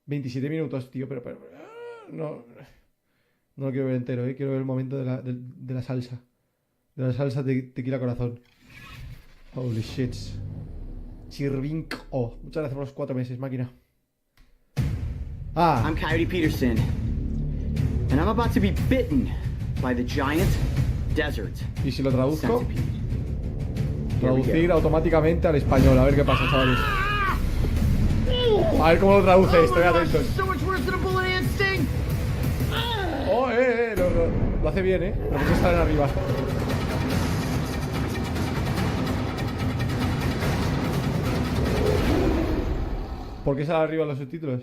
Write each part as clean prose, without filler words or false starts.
27 minutos, tío, pero no, no lo quiero ver entero, quiero ver el momento de la salsa. De la salsa de tequila corazón. Holy shit. Chirvink. Oh, muchas gracias por los 4 meses, máquina. Ah. I'm Coyote Peterson, and I'm about to be bitten by the giant desert ¿Y si lo traduzco? centipede. Traducir automáticamente al español. A ver qué pasa, chavales. A ver cómo lo traduce esto, atentos. Oh, lo hace bien, Pero ¿por qué están arriba? ¿Por qué salen arriba los subtítulos?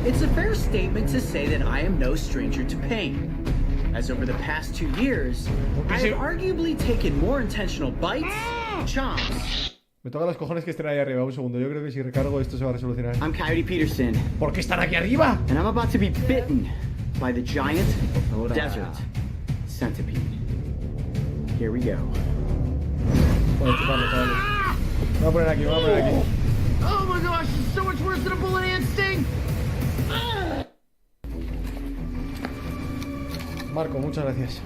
It's a fair statement to say that I am no stranger to pain, as over the past 2 years, I have arguably taken more intentional bites, chomps. Me toca los cojones que estén ahí arriba. Un segundo, yo creo que si recargo esto se va a resolucionar. I'm Coyote Peterson, ¿Por qué están aquí arriba? and I'm about to be bitten by the giant desert centipede. Here we go. Voy a chuparlo, chavales. Me voy a poner aquí, me voy a poner aquí. Oh my gosh, it's so much worse than a bullet ant sting! Marco, muchas gracias.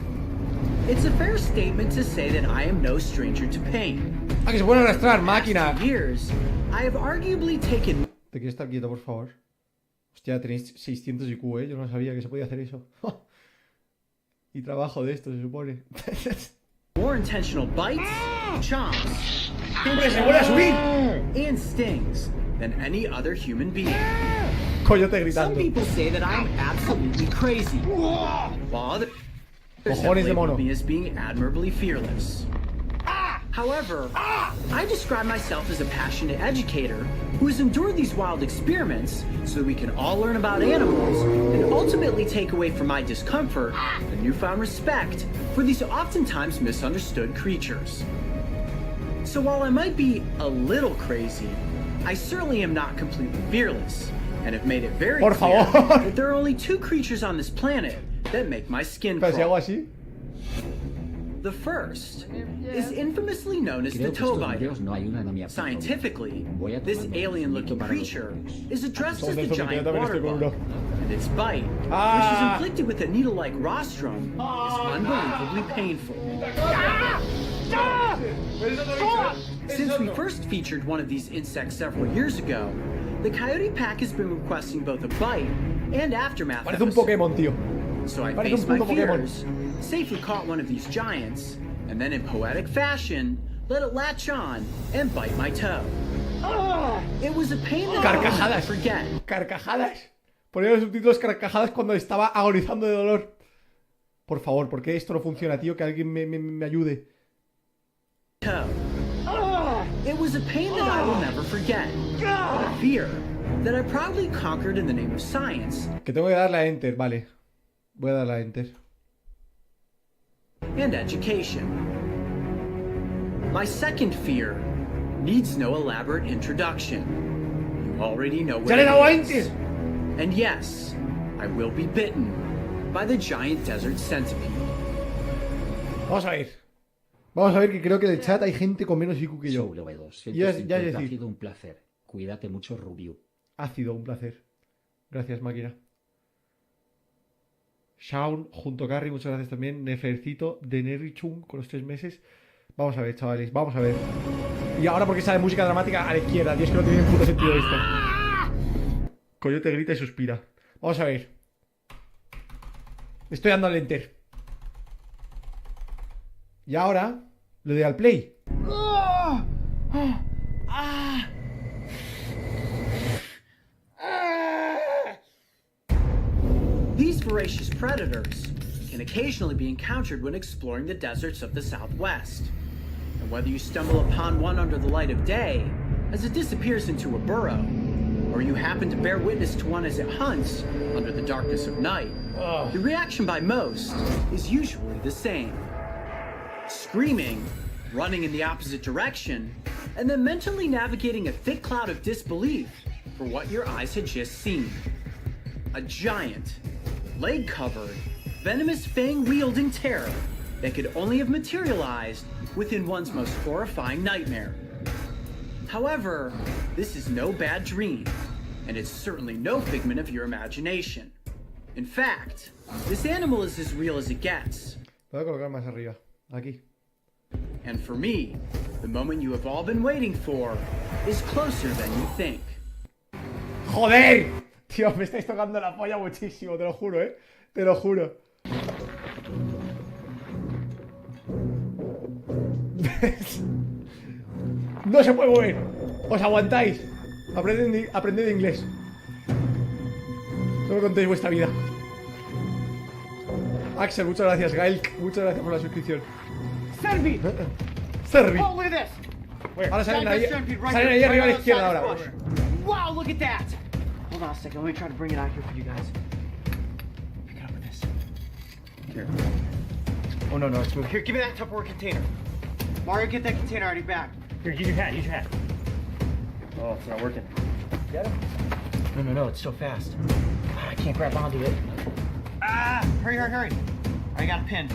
It's a fair statement to say that I am no stranger to pain. ¡Ah, que se puede arrastrar, máquina! For years, I have arguably taken. ¿Te quieres estar quieto, por favor? Hostia, tenéis 600 IQ, Yo no sabía que se podía hacer eso. Y trabajo de esto, se supone. More intentional bites, chomps, ¡Hombre, se vuelve a subir! and stings than any other human being. Coyote Some gritando. people say that I'm absolutely crazy, while others have Cojones de mono. labeled me as being admirably fearless. However, I describe myself as a passionate educator who has endured these wild experiments so that we can all learn about animals and ultimately take away from my discomfort the newfound respect for these oftentimes misunderstood creatures. So while I might be a little crazy, I certainly am not completely fearless, and have made it very Por clear favor. that there are only 2 creatures on this planet that make my skin Pero si hago crawl. así. The first is infamously known as the Tobite. Scientifically, this alien-looking creature is addressed as the giant water bug, and its bite, which is inflicted with a needle-like rostrum, is unbelievably painful. Since we first featured one of these insects several years ago, the Coyote Pack has been requesting both a bite and aftermath Parece un episode. Pokémon, tío. So I Parece un faced my puto Pokémon. fears, safely caught one of these giants, and then in poetic fashion, let it latch on and bite my toe. It was a pain that I will never Carcajadas. forget. Carcajadas. Ponía los subtítulos carcajadas cuando estaba agonizando de dolor. Por favor, ¿por qué esto no funciona, tío? Que alguien me ayude. Toe. It was a pain that I will never forget, but a fear that I proudly conquered in the name of science Que tengo que darle a Enter, vale. Voy a darle a Enter. and education. My second fear needs no elaborate introduction. You already know what ¡Ya le he dado a it is. Enter! And yes, I will be bitten by the giant desert centipede. Vamos a ver. Vamos a ver que creo que en el chat hay gente con menos IQ que yo. Ya es Ha decir. sido un placer. Cuídate mucho, Rubius. Ha sido un placer. Gracias, máquina. Shaun, junto a Carrie, muchas gracias también. Nefercito, de Nerry Chung con los 3 meses. Vamos a ver, chavales, vamos a ver. Y ahora porque sale música dramática a la izquierda. Dios, que no tiene un puto sentido esto. Coyote grita y suspira. Vamos a ver. Estoy dando al enter. Y ahora le doy al play. These voracious predators can occasionally be encountered when exploring the deserts of the Southwest. And whether you stumble upon one under the light of day, as it disappears into a burrow, or you happen to bear witness to one as it hunts under the darkness of night, the reaction by most is usually the same. Screaming, running in the opposite direction, and then mentally navigating a thick cloud of disbelief for what your eyes had just seen. A giant, leg-covered, venomous fang-wielding terror that could only have materialized within one's most horrifying nightmare. However, this is no bad dream, and it's certainly no figment of your imagination. In fact, this animal is as real as it gets. Voy a colocar más arriba. Aquí. And for me, the moment you have all been waiting for is closer than you think. ¡Joder! Tío, me estáis tocando la polla muchísimo, te lo juro, Te lo juro. No se puede mover. Os aguantáis. Aprended inglés. No me contéis vuestra vida. Axel, muchas gracias. Gail, muchas gracias por la suscripción. Centipede! Servi. Oh, look at this! Ahora salen ahí, Centipede right salen there, ahí arriba a la right izquierda outside ahora. this bush. Wow, look at that! Hold on a second, let me try to bring it out here for you guys. Pick it up with this. Here. Oh, no, it's moving. Here, give me that Tupperware container. Mario, get that container already back. Here, use your hat. Oh, it's not working. Get him? No, it's so fast. I can't grab onto it. Ah! Hurry. I got a pin.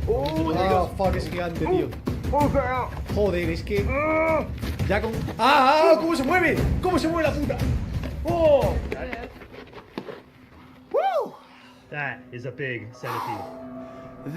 Oh, there you Ah, go. fuck, es gigante, tío. Oh, get out. Joder, es que... Ya con... ¡Ah! ¿Cómo se mueve? ¿Cómo se mueve la puta? ¡Oh! Woo! That is a big centipede.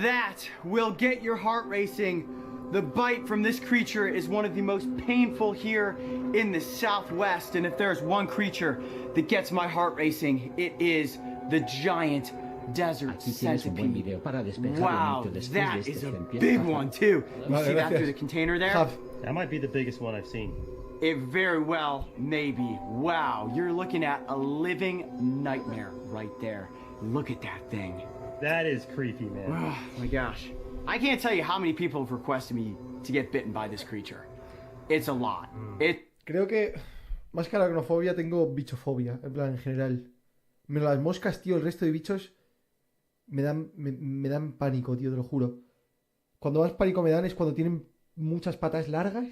That will get your heart racing. The bite from this creature is one of the most painful here in the Southwest. And if there's one creature that gets my heart racing, it is the giant desert Aquí tienes un buen centipede. video para despejar el Wow, mito después de that este is a ejemplar. big one too. You Vale, see that gracias. through the container there? Jav, That might be the biggest one I've seen. It very well may be. Wow, you're looking at a living nightmare right there. Look at that thing. That is creepy, man. Oh my gosh. I can't tell you how many people have requested me to get bitten by this creature. It's a lot. creo que... Más que aracnofobia, tengo bichofobia. En plan, en general. Menos las moscas, tío, el resto de bichos... Me dan pánico, tío, te lo juro. Cuando más pánico me dan es cuando tienen muchas patas largas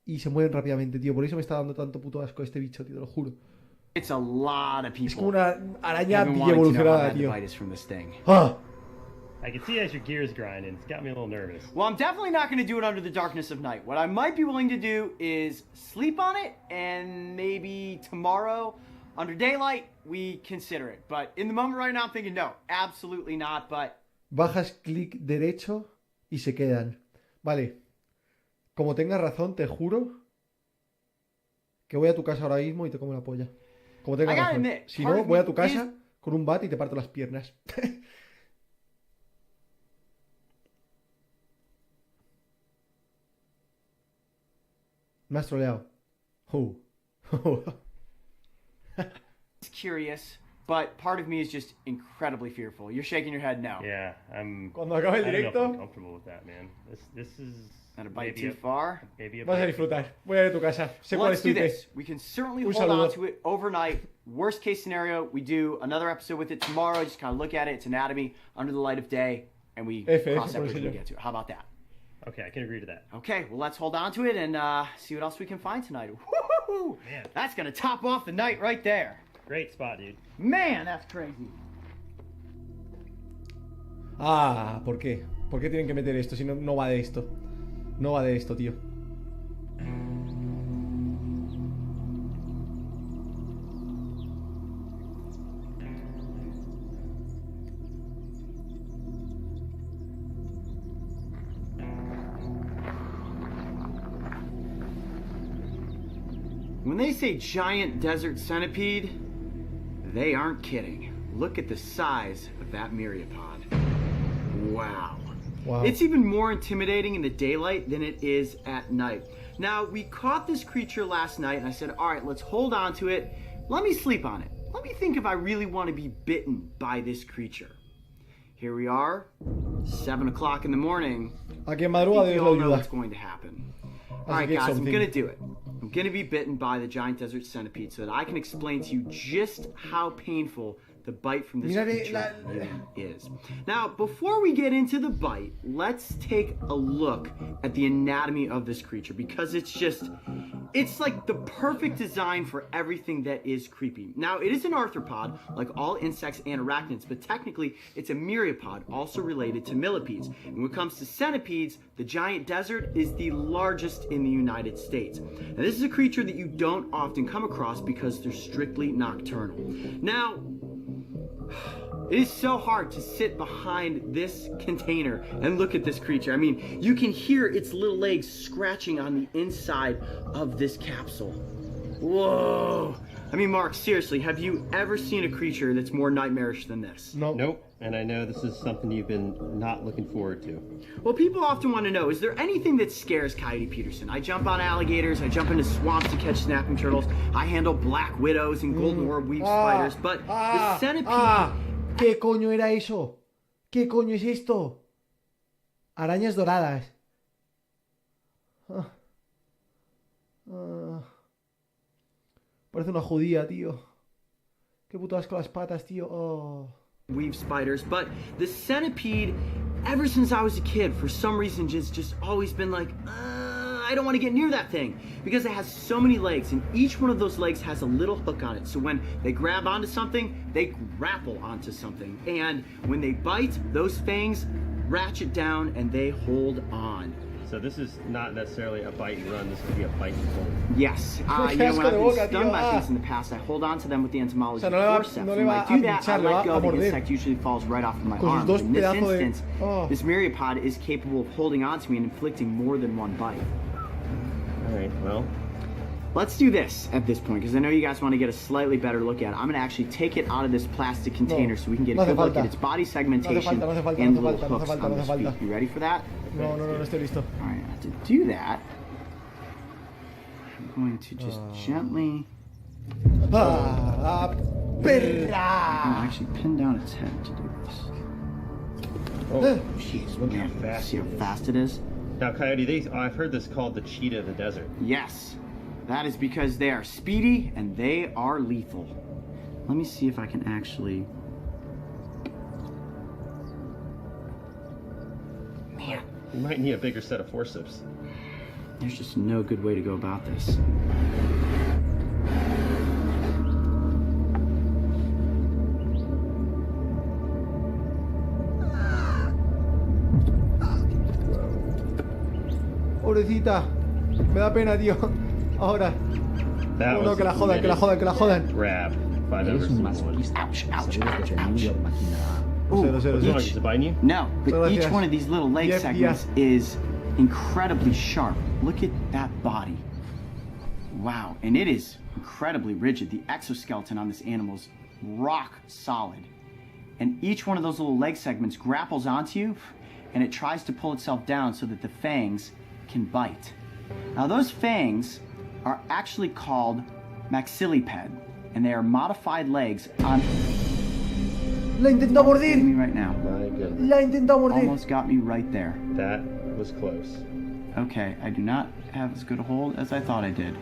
y se mueven rápidamente, tío. Por eso me está dando tanto puto asco este bicho, tío, te lo juro. It's a lot of Es como people. una araña I've been wanting to know how evolucionada, bad the tío. bite is from this thing. ¡Ah! I can see as your gears grinding. It's got me a little nervous. Well, I'm definitely not going to do it under the darkness of night. What I might be willing to do is sleep on it, and maybe tomorrow, under daylight, we consider it. But in the moment right now, I'm thinking, no, absolutely not, but... Bajas clic derecho y se quedan. Vale. Como tengas razón, te juro que voy a tu casa ahora mismo y te como la polla. Como tengas I gotta razón. admit, Si part no, of voy a me tu casa con un bat y te parto las piernas. Me has troleado. It's curious, but part of me is just incredibly fearful. You're shaking your head no. Yeah, I'm. Cuando acabe el I don't know if I'm directo, comfortable with that, man. This is Not a bite maybe too far. maybe a vas a bite. disfrutar. Voy a ir a tu casa. Sé cuál Let's es tu do IP. this. We can certainly Un hold on saludo. to it overnight. Worst case scenario, we do another episode with it tomorrow. Just kind of look at it, its anatomy under the light of day, and we F cross por that bridge when we señor. get to it. How about that? Okay, I can agree to that. Okay, well, let's hold on to it and see what else we can find tonight. Woo-hoo-hoo! Man. That's going to top off the night right there. Great spot, dude. Man, that's crazy. Ah, ¿por qué? ¿Por qué tienen que meter esto si no va de esto? No va de esto, tío. When they say giant desert centipede, they aren't kidding. Look at the size of that myriapod. Wow. Wow. It's even more intimidating in the daylight than it is at night. Now, we caught this creature last night, and I said, all right, let's hold on to it. Let me sleep on it. Let me think if I really want to be bitten by this creature. Here we are, 7 o'clock in the morning. A quien I madruga think we Dios all lo know ayuda. what's going to happen. All As right, it gets guys, I'm something. going to do it. I'm going to be bitten by the giant desert centipede so that I can explain to you just how painful the bite from this Mírale creature really is. Now, before we get into the bite, let's take a look at the anatomy of this creature because it's just It's like the perfect design for everything that is creepy. Now, it is an arthropod, like all insects and arachnids, but technically it's a myriapod, also related to millipedes. And when it comes to centipedes, the giant desert is the largest in the United States. And this is a creature that you don't often come across because they're strictly nocturnal. Now, it is so hard to sit behind this container and look at this creature. I mean, you can hear its little legs scratching on the inside of this capsule. Whoa. I mean, Mark, seriously, have you ever seen a creature that's more nightmarish than this? No. Nope. And I know this is something you've been not looking forward to. Well, people often want to know, is there anything that scares Coyote Peterson? I jump on alligators, I jump into swamps to catch snapping turtles, I handle black widows and golden orb weave spiders, but the centipede... ¿Qué coño era eso? ¿Qué coño es esto? Arañas doradas. Parece una judía, tío. Qué puto asco las patas, tío. Oh. Weave spiders, but the centipede, ever since I was a kid, for some reason just always been like, I don't want to get near that thing, because it has so many legs, and each one of those legs has a little hook on it, so when they grab onto something, they grapple onto something, and when they bite, those fangs ratchet down and they hold on. So this is not necessarily a bite and run, this could be a bite and hold. Yes, you know, when I've been stung by things in the past, I hold on to them with the entomology forceps. And when I do that, I let go, the insect usually falls right off of my arm. In this instance, this myriapod is capable of holding on to me and inflicting more than one bite. Alright, well. Let's do this at this point, because I know you guys want to get a slightly better look at it. I'm going to actually take it out of this plastic container so we can get a good look at its body segmentation and little hooks on the feet. You ready for that? No, estoy listo. Alright, to do that, I'm going to just gently... ¡Ah! I'm ¡Perra! going to actually pin down its head to do this. Oh, jeez, look how fast See how fast it is? Now, Coyote, I've heard this called the cheetah of the desert. Yes, that is because they are speedy and they are lethal. Let me see if I can actually... Man. You might need a bigger set of forceps. There's just no good way to go about this. Pobrecita. Me da pena, tío. Ahora. No, que la jodan, que la jodan, que la jodan. Grab. Eres un masoquista. Sabes desde niño máquina. Lo sé. Is it biting you? No, but each one of these little leg segments is incredibly sharp. Look at that body. Wow, and it is incredibly rigid. The exoskeleton on this animal is rock solid. And each one of those little leg segments grapples onto you, and it tries to pull itself down so that the fangs can bite. Now those fangs are actually called maxilliped, and they are modified legs on... La intentó morder. Me right now. My goodness. La intentó morder. Almost got me right there. That was close. Okay, I do not have as good a hold as I thought I did.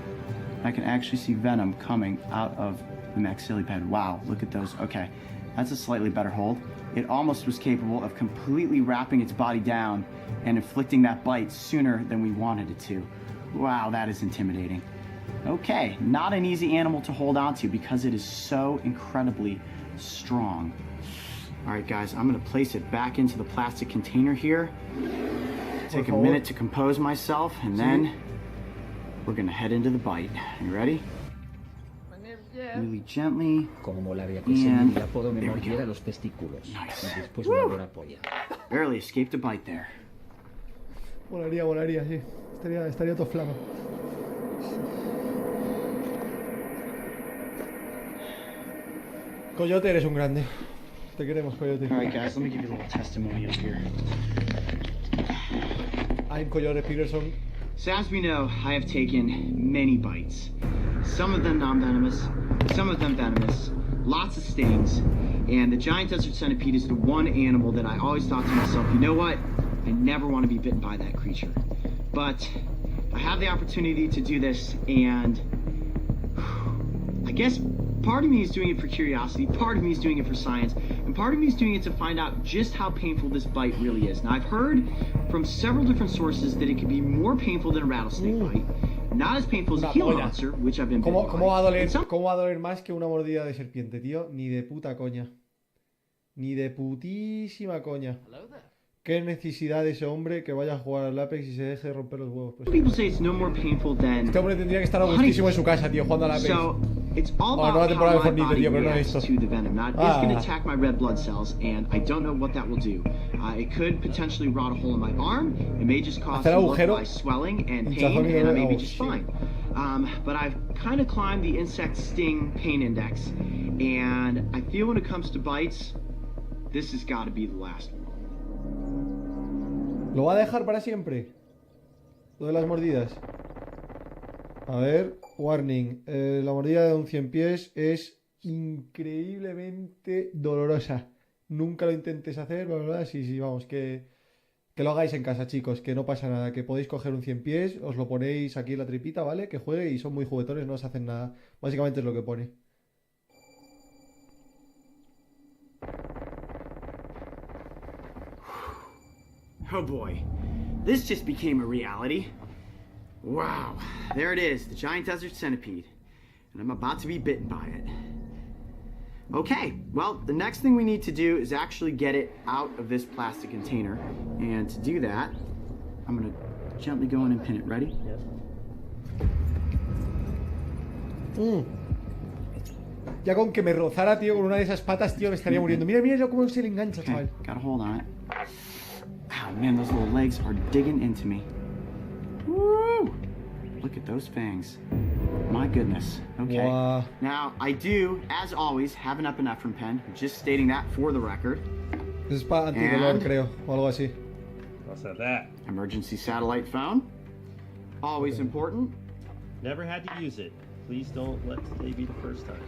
I can actually see venom coming out of the maxilliped. Wow, look at those. Okay, that's a slightly better hold. It almost was capable of completely wrapping its body down and inflicting that bite sooner than we wanted it to. Wow, that is intimidating. Okay, not an easy animal to hold on to because it is so incredibly strong. All right, guys, I'm gonna place it back into the plastic container here. Take a minute to compose myself, and then we're gonna head into the bite. You ready? Really gently. Como la había que puedo me mordiera los testículos. Nice. Y después me adora polla. Barely escaped a bite there. Molaría, sí. Estaría todo flama. Coyote, eres un grande. Te queremos, Coyote. All right, guys, let me give you a little testimonial here. I'm Coyote Peterson. So as we know, I have taken many bites. Some of them non-venomous, some of them venomous, lots of stings, and the giant desert centipede is the one animal that I always thought to myself, you know what? I never want to be bitten by that creature. But I have the opportunity to do this, and I guess part of me is doing it for curiosity, part of me is doing it for science, and part of me is doing it to find out just how painful this bite really is. Now, I've heard from several different sources that it can be more painful than a rattlesnake bite. Not as painful as a Una Gila polla. monster, which I've been ¿Cómo, bitten cómo va a by. doler, And some- cómo va a doler más que una mordida de serpiente, tío? Ni de puta coña. Ni de putísima coña. ¿Qué necesidad de ese hombre que vaya a jugar al Apex y se deje de romper los huevos? Pues, People say it's no more painful than este hombre tendría que estar a gustísimo en su casa, tío, jugando al Apex. So, it's all Oh, nueva about temporada de how my Fortnite, body tío, pero no he reacts visto. to the venom. Now, it is Ah. going to attack my red blood cells, and I don't know what that will do. It could potentially rot a hole in my arm. It may just cause Hacer some agujero, localized swelling and hinchazón pain, y and I dolor. may be Oh, just shit. fine. But I've kind of climbed the insect sting pain index, and I feel when it comes to bites, this has got to be the last one. ¿Lo va a dejar para siempre? Lo de las mordidas. A ver, warning. La mordida de un 100 pies es increíblemente dolorosa. Nunca lo intentes hacer, bla, bla, bla. Sí, sí, vamos, que lo hagáis en casa, chicos, que no pasa nada. Que podéis coger un 100 pies, os lo ponéis aquí en la tripita, ¿vale? Que juegue y son muy juguetones, no os hacen nada. Básicamente es lo que pone. Oh boy, this just became a reality. Wow, there it is, the giant desert centipede. And I'm about to be bitten by it. Okay, well, the next thing we need to do is actually get it out of this plastic container. And to do that, I'm gonna gently go in and pin it. Ready? Ya con que me rozara, tío, con una de esas patas, tío, me estaría muriendo. Mira, mira cómo se le engancha, Okay, chaval. got a hold on it. Oh man, those little legs are digging into me. Woo! Look at those fangs. My goodness. Okay. Wow. Now, I do, as always, have an epinephrine pen. Just stating that for the record. Eso es para antidolor, And- creo, o algo así. What's that? Emergency satellite phone. Always important. Never had to use it. Please don't let today be the first time.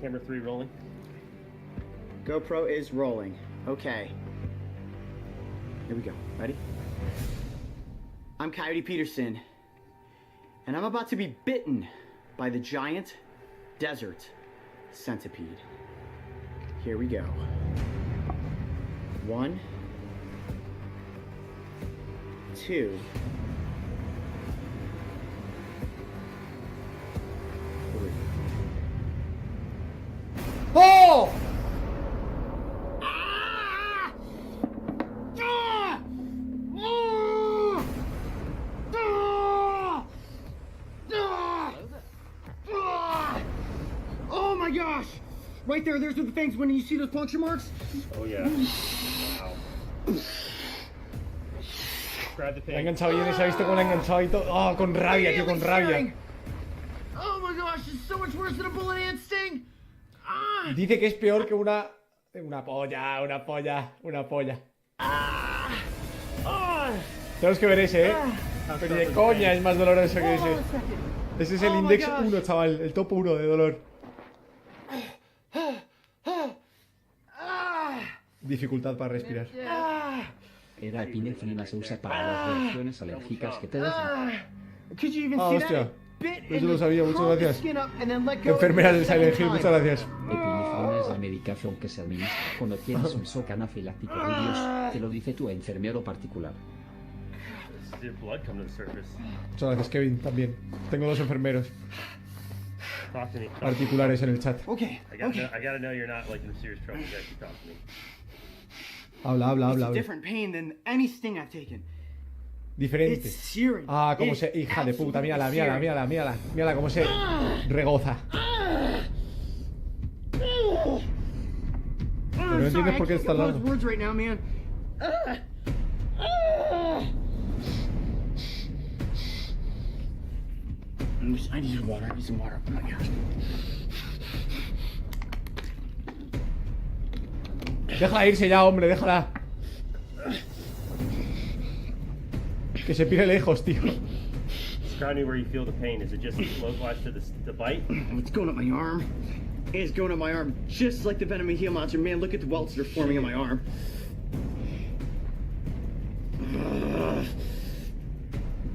Camera 3 rolling. GoPro is rolling. Okay. Here we go. Ready? I'm Coyote Peterson, and I'm about to be bitten by the giant desert centipede. Here we go. 1, 2, 3. ¡Oh! Oh my gosh! Right there, there's the fangs. When you see those puncture marks? Oh yeah. Wow. Grab the La ha thing. enganchado bien, se ha visto cómo la ha enganchado y todo. ¡Oh, con rabia, tío, con rabia! Oh my gosh, it's so much worse than a bullet ant sting! Ah! Dice que es peor que una... Una polla, una polla, una polla. Ah! Ah! Tenemos que ver ese, ¿eh? Pero ni de coña es más doloroso que ese. Ese es el Oh my index gosh. 1, chaval. El top 1 de dolor. Ah! Dificultad para respirar. Ah! La epinefrina se usa para las reacciones alérgicas que te dejan. Ah! Could you even Ah, see hostia. that? Bit Eso and lo sabía, muchas curled the gracias. skin up and then let go Enfermera del the second Silent Hill, muchas time. gracias. Epinefrina es la medicación que se administra cuando tienes un shock anafiláctico Rubius. Te lo dice tu enfermero particular. Did blood come to the surface? Muchas gracias, Kevin, también. Tengo dos enfermeros Talk to me. particulares en el chat. Okay, I gotta, okay. know, I gotta know you're not like in serious trouble. You gotta keep talking to me. Habla, habla, It's habla. a habla. different pain than any sting I've taken. Diferente. It's searing. Ah, cómo It's se... Hija de puta, mírala, absolutely mírala, searing. mírala, mírala. Mírala cómo se regoza. Oh, Pero no I'm entiendes sorry, por qué I está can't compose hablando. words right now, man. I need water. I need some water. Oh my gosh. Déjala irse ya, hombre, déjala. Que se pire lejos, tío. Describe me where you feel the pain. Is it just localized to the bite? It's going up my arm. It's going up my arm just like the venom of Gila monster. Man, look at the welts that are forming on my arm.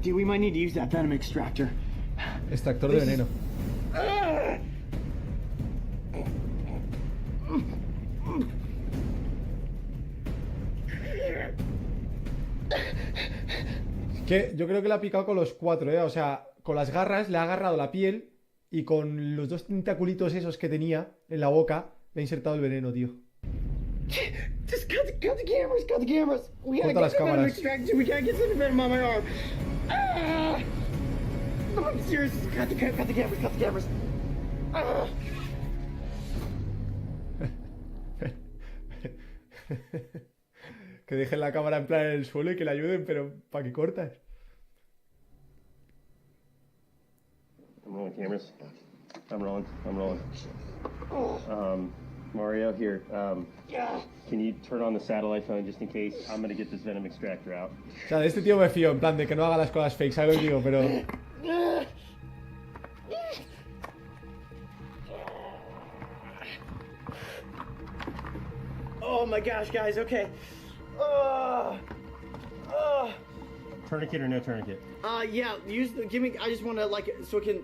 Dude, we might need to use that venom extractor. Extractor de veneno. Que yo creo que le ha picado con los 4, ¿eh? O sea, con las garras le ha agarrado la piel y con los 2 tentaculitos esos que tenía en la boca le ha insertado el veneno, tío. Just cut the cameras, cut the cameras. We gotta Corta las get the venom cámaras. extracted. We gotta get the venom on my arm. Ah! No, I'm serious. Cut the cameras, cut the cameras. Ah! Que dejen la cámara en plan en el suelo y que le ayuden, pero ¿para qué cortas? I'm rolling cameras. I'm rolling. Mario, here. Can you turn on the satellite phone just in case? I'm gonna get this venom extractor out. O sea, de este tío me fío, en plan de que no haga las cosas fake, ¿sabes lo que digo? Pero... Oh my gosh, guys. Okay. Tourniquet or no tourniquet? Yeah. Give me. I just want to so it can